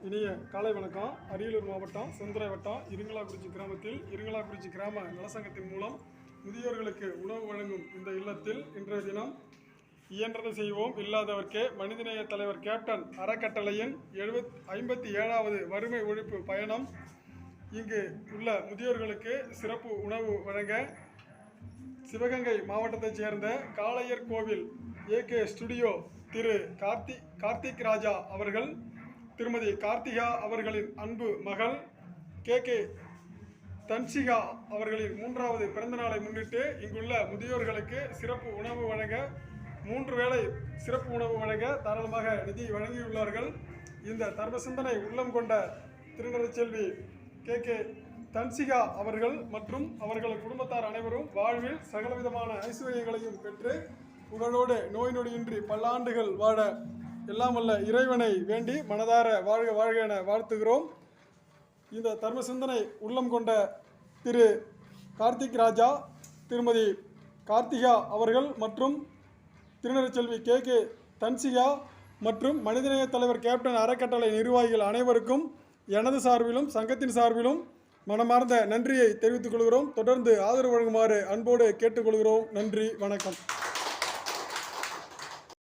இனிய காலை வணக்கம். அரியலூர் மாவட்டம் செந்துறை வட்டம் இருங்கலாக்குறிச்சி கிராமத்தில் இருங்கலாக்குறிச்சி கிராம நலசங்கத்தின் மூலம் முதியோர்களுக்கு உணவு வழங்கும் இந்த இல்லத்தில் இன்றைய தினம் இயன்றதை செய்வோம் இல்லாதவர்க்கே மனிதநேய தலைவர் கேப்டன் அறக்கட்டளையின் 57வது வறுமை ஒழிப்பு பயணம் இங்கு உள்ள முதியோர்களுக்கு சிறப்பு உணவு வழங்க சிவகங்கை மாவட்டத்தைச் சேர்ந்த காளையர் கோவில் ஏகே ஸ்டுடியோ திரு கார்த்திக் ராஜா அவர்கள் திருமதி கார்த்திகா அவர்களின் அன்பு மகள் கே தன்சிகா அவர்களின் 3வது பிறந்த நாளை முன்னிட்டு இங்குள்ள முதியோர்களுக்கு சிறப்பு உணவு வழங்க 3 வேளை சிறப்பு உணவு வழங்க தாராளமாக நிதி வழங்கியுள்ளார்கள். இந்த தர்ம சிந்தனை உள்ளம் கொண்ட திருநெல்வேலி கே தன்சிகா அவர்கள் மற்றும் அவர்கள் குடும்பத்தார் அனைவரும் வாழ்வில் சகலவிதமான ஐஸ்வர்யங்களையும் பெற்று புகழோடு நோய் நொடியின்றி பல்லாண்டுகள் வாழ எல்லாம் வல்ல இறைவனை வேண்டி மனதார வாழ்க வாழ்க என வாழ்த்துகிறோம். இந்த தர்ம சிந்தனை உள்ளம் கொண்ட திரு கார்த்திக் ராஜா திருமதி கார்த்திகா அவர்கள் மற்றும் திருநெல்வேலி கே தன்சிகா மற்றும் மனிதநேய தலைவர் கேப்டன் அறக்கட்டளை நிர்வாகிகள் அனைவருக்கும் எனது சார்பிலும் சங்கத்தின் சார்பிலும் மனமார்ந்த நன்றியை தெரிவித்துக் கொள்கிறோம். தொடர்ந்து ஆதரவு வழங்குமாறு அன்போடு கேட்டுக்கொள்கிறோம். நன்றி, வணக்கம்.